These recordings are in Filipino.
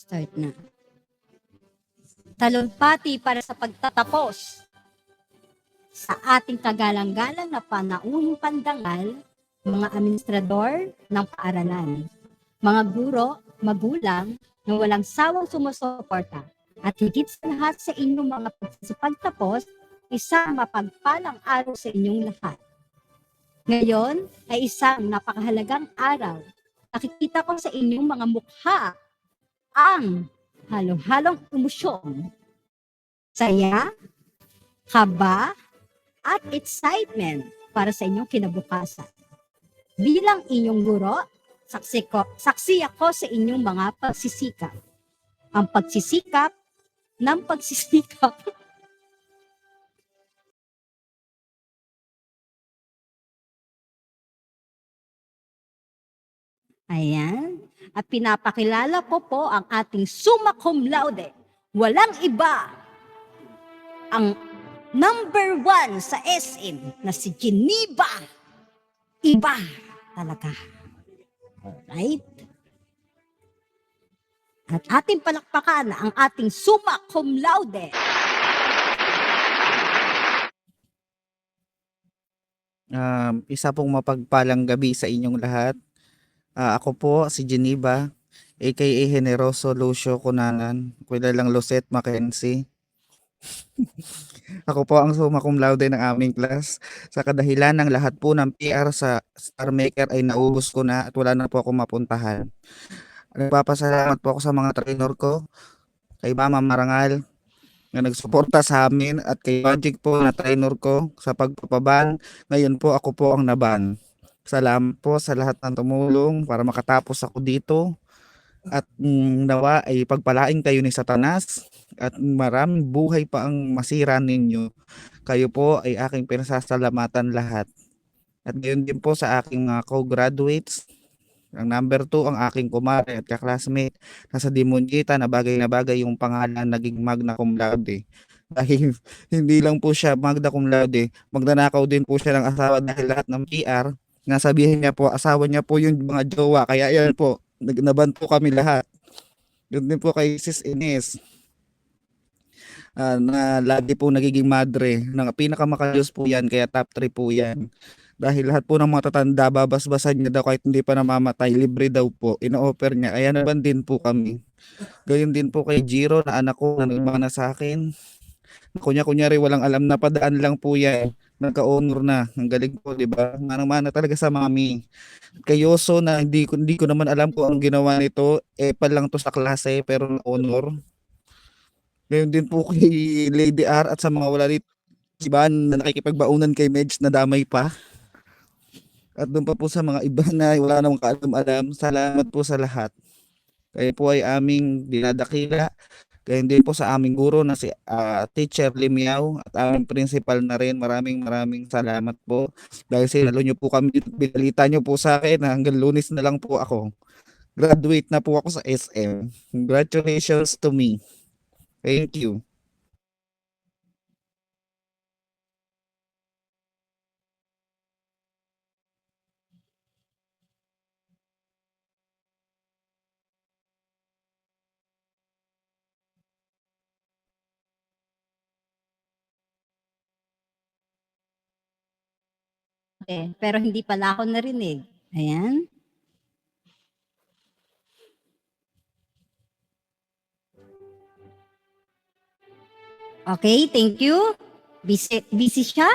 Start na. Talumpati para sa pagtatapos sa ating kagalang-galang na panauhing pandangal, mga administrador ng paaralan, mga guro, magulang na walang sawang sumusuporta, at higit sa lahat sa inyong mga pagsisipagtapos, isang mapagpalang araw sa inyong lahat. Ngayon ay isang napakahalagang araw. Nakikita ko sa inyong mga mukha ang halong-halong emosyon, saya, kaba, at excitement para sa inyong kinabukasan. Bilang inyong guro, saksi ako sa inyong mga pagsisikap. Ang pagsisikap ng pagsisikap. Ayan. At pinapakilala ko po ang ating summa cum laude. Walang iba. Ang number 1 sa SM na si Geneva. Iba talaga. Alright? At ating palakpakan ang ating summa cum laude. Isa pong mapagpalang gabi sa inyong lahat. Ako po si Geneva, aka Generoso Lucio Cunanan, kilalang Lucette Mackenzie. Ako po ang summa cum laude ng aming class. Sa kadahilan ng lahat po ng PR sa Star Maker ay naubos ko na at wala na po akong mapuntahan. Nagpapasalamat po ako sa mga trainer ko, kay Mama Marangal na nagsuporta sa amin at kay Magic po na trainer ko sa pagpapaban. Ngayon po ako po ang naban. Salamat po sa lahat ng tumulong para makatapos ako dito. At nawa ay pagpalain kayo ni Satanas at maraming buhay pa ang masira ninyo. Kayo po ay aking pinasasalamatan lahat. At gayon din po sa aking mga co-graduates. Ang number 2 ang aking kumare at kaklasmate na sa Dimonyita na bagay yung pangalan naging magna cum laude. Dahil hindi lang po siya magna cum laude, magnanakaw din po siya ng asawa dahil lahat ng PR nasabihin niya po asawa niya po yung mga jowa, kaya yan po nagnaban po kami lahat. Yun din po kay Sis Ines na lagi po nagiging madre ng pinakamakayos po yan, kaya top 3 po yan. Dahil lahat po ng mga tatanda, babasbasan niya daw kahit hindi pa namamatay, libre daw po, ino-offer niya, kaya naman din po kami. Gayon din po kay Jiro na anak ko na nagmana sa akin. Kunyari walang alam na padaan lang po yan, nagka-honor na, ang galing po, di ba? Manang-mana talaga sa mami. Kay Yoso na hindi ko naman alam kung anong ginawa nito, pa lang to sa klase pero honor. Gayon din po kay Lady R at sa mga wala dito, iba na nakikipagbaunan kay Medj na damay pa. At doon pa po sa mga iba na wala namang kaalam-alam, salamat po sa lahat. Kayo po ay aming dinadakila. Kaya din po sa aming guro na si Teacher Limiao at aming principal na rin. Maraming salamat po. Dahil sinalo nyo po kami, binalita nyo po sa akin na hanggang Lunes na lang po ako. Graduate na po ako sa SM. Congratulations to me. Thank you. Okay, pero hindi pala ako narinig. Ayan. Okay, thank you. Busy siya?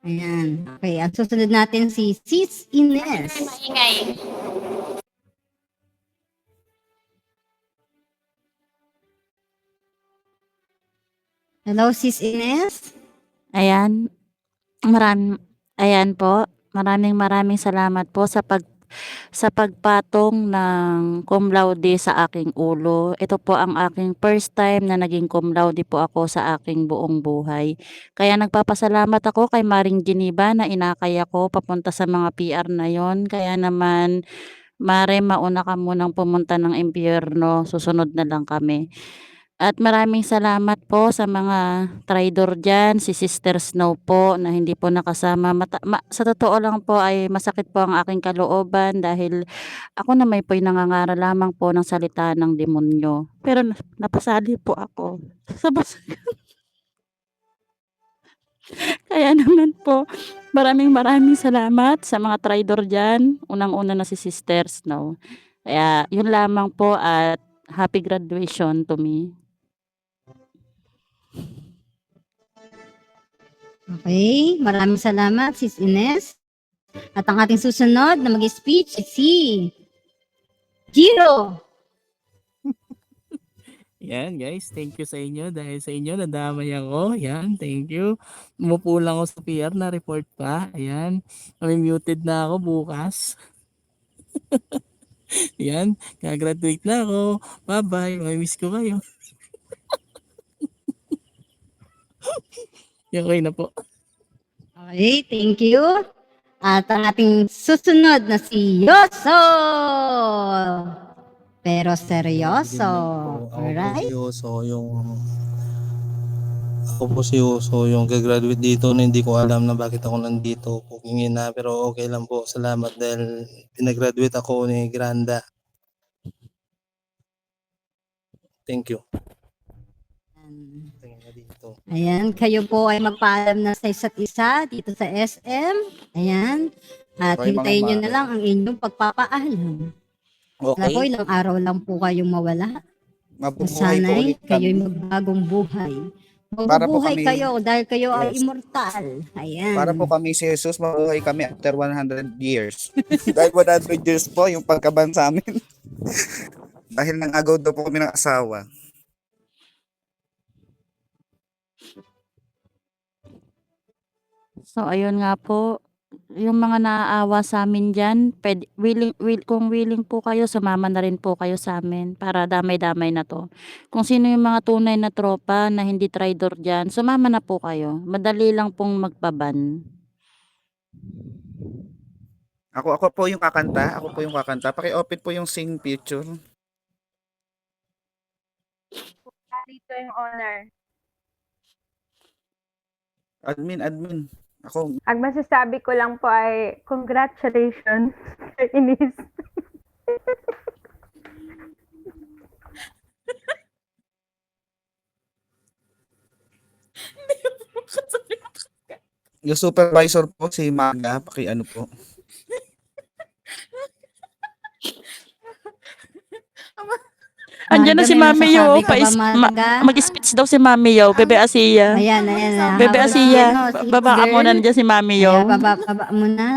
Ayan. Okay, ang susunod natin si Sis Ines. Maingay. Hello, Sis Ines. Ayan, ayan po, maraming salamat po sa pagpatong ng cum laude sa aking ulo. Ito po ang aking first time na naging cum laude po ako sa aking buong buhay. Kaya nagpapasalamat ako kay Maring Geneva na inakay ako papunta sa mga PR na yon. Kaya naman, Mare, mauna ka munang pumunta ng impyerno, susunod na lang kami. At maraming salamat po sa mga traidor diyan, si Sister Snow po na hindi po nakasama. Sa totoo lang po ay masakit po ang aking kalooban dahil ako naman po'y nangangara lamang po ng salita ng demonyo. Pero napasali po ako sa kaya naman po, maraming salamat sa mga traidor diyan. Unang-una na si Sister Snow. Kaya yun lamang po at happy graduation to me. Okay, maraming salamat, Sis Ines. At ang ating susunod na mag-speech ay si Jiro. Yan guys, thank you sa inyo. Dahil sa inyo, nadamay ako. Yan, thank you. Umupo lang ako sa PR na report pa. Ayan, kami muted na ako bukas. Yan, gagraduate na ako. Bye-bye, may miss ko kayo. Yan, okay na po. Okay, thank you. At ang ating susunod na si Yoso. Pero seryoso. Alright? Ako po si Uso, yung gagraduate dito na hindi ko alam na bakit ako nandito. Kukingin na, pero okay lang po. Salamat dahil pinagraduate ako ni Granda. Thank you. Tingin na dito. Ayan, kayo po ay magpaalam na sa isa't isa dito sa SM. Ayan. At Okay, mga hintayin nyo na mare. lang ang inyong pagpapaalam. Okay. Ako, ilang araw lang po kayong mawala. Mabubuhay po Sana'y ulit kayo'y kami. magbagong buhay. Para po Mabubuhay kami- kayo dahil kayo ay Yes. immortal. Ayan. Para po kami si Jesus, mabuhay kami after 100 years. Dahil 100 years po yung pagkaban sa amin. Dahil nang-agaw daw po kami ng asawa. So ayun nga po, yung mga naaawa sa amin diyan, kung willing po kayo, sumama na rin po kayo sa amin para damay-damay na 'to. Kung sino yung mga tunay na tropa na hindi traidor diyan, sumama na po kayo. Madali lang pong magpaban. Ako po yung kakanta. Ako po yung kakanta. Paki-open po yung sing picture. Dito yung honor. Admin. Ako, Ang masasabi ko lang po ay congratulations, Sir Inis. yung supervisor po, si Maga. Paki-ano po. Andiyan na si Maga, Mami may Yo, masasabi ka ba, Maga? mag-speech daw si Mami Yo, Bebe Asia. Ayan. Bebe Habang Asia, si baba ka girl. muna, nandiyan si Mami Yo. Ayan, baba mo na.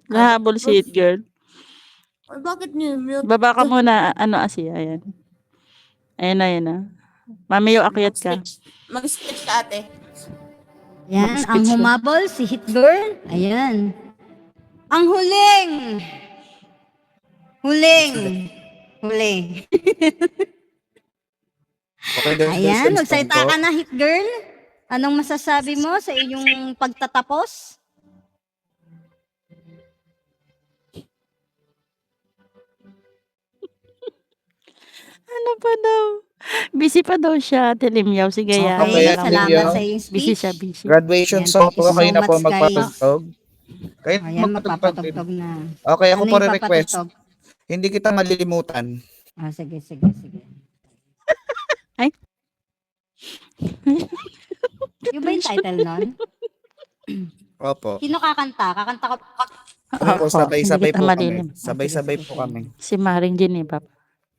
Nahabol si It Girl. Bakit niyo mute? Baba ka muna, ano Asia, ayan. Ayan na. Mami Yo, akyat ka. Mag-speech ka ate. Ayan, Mag-speech ang na. humabol, si Hit Girl. Ayan. Ang huling. Okay, there's Ayan, instance magsalita po. ka na, Hit Girl. Anong masasabi mo sa iyong pagtatapos? Ano pa daw? Busy pa daw siya, Telimyaw. Sige, Okay, yan. Okay, Ayan, salamat Lilio. sa iyong Busy speech. siya, busy. Graduation Ayan, song thank you po. so Kayo na po much, guys. magpapatugtog. Kayo Ayan, magpapatugtog. magpapatugtog na. Okay, ako Ano po yung request. papatugtog? Hindi kita malilimutan. Ah, sige. Ay. Yung ba yung title nun? Opo. Sino kakanta? Kakanta ka. Kami po, sabay-sabay hindi kita po malilim. kami. Sabay-sabay po kami. Si Maring Geneva.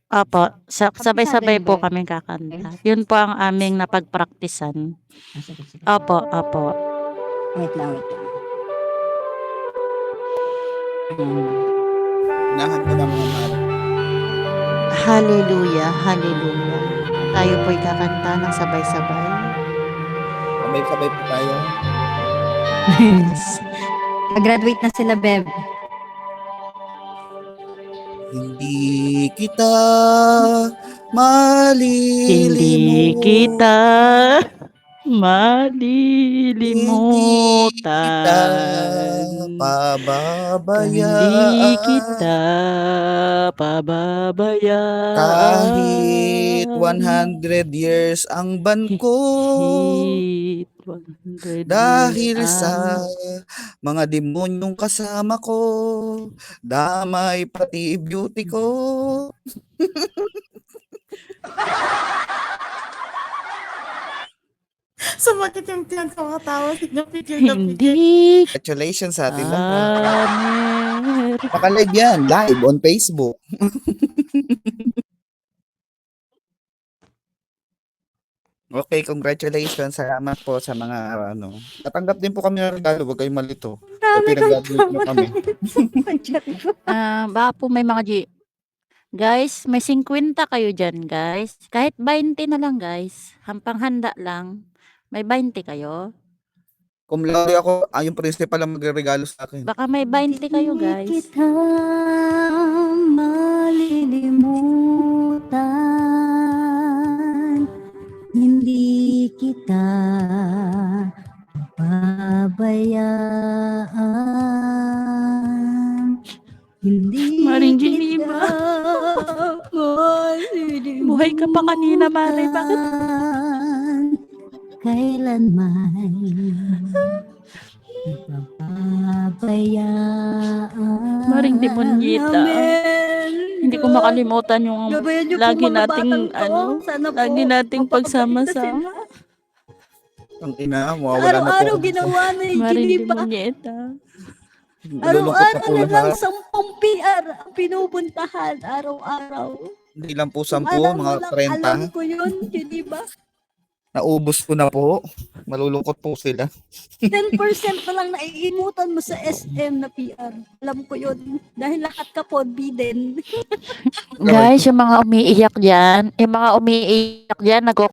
Opo, sabay-sabay po kami kakanta. Yun po ang aming napagpraktisan. Ah, sige. Opo. Wait lang. Ayan. Unahan ko na mga mare. Hallelujah. Tayo po'y kakanta ng sabay-sabay. Sabay-sabay po tayo. Graduate na sila, Beb. Hindi kita Hindi kita malilimutan. malilimutan. Hindi pababayaan. kita pababayaan. Kahit 100 years ang ban ko. Hit 100 Dahil years sa ang mga demonyong kasama ko, damay pati beauty ko. Sumakit yung tiyan ko katawa. Napigil na pigil. hindi Congratulations sa ating lahat. Amer. Nakalive yan, live on Facebook. Okay, congratulations. Salamat po sa mga ano. Natanggap din po kami ng regalo, huwag kayong malito. Marami Pinag-graduate na kami. Baka po may mga guys, may 50 kayo dyan, guys. Kahit 20 na lang, guys. Hampang-handa lang. May 20 kayo. Kung laude ako, yung principal ang magre-regalo sa akin. Baka may 20 kayo, Hindi guys. kita malilimutan. Hindi kita pababayaan. Hindi Maring kita Geneva. malilimutan. Buhay ka pa kanina, Mare. Bakit? Kailanman pababayaan. Maring Demonyita. namin. Hindi ko makalimutan yung Gabayan niyo po lagi mga nating, batang to. ano, Sana po lagi nating mapapagalitan pagsama-sama. sila. Ang ina, mawawala na po. Araw-araw ginawa na yung Maring Geneva. Demonyeta. Nalulungkot na Araw-araw po na lang lahat. 10 PR ang pinubuntahan. Araw-araw. Hindi lang po Kung 10, alam mo mga lang, alam 30. ko yun, Geneva. Naubos ko na po. Malulungkot po sila. 10% pa lang naiimutan mo sa SM na PR. Alam ko yun. Dahil lahat ka forbidden. Guys, yung mga umiiyak dyan, nagko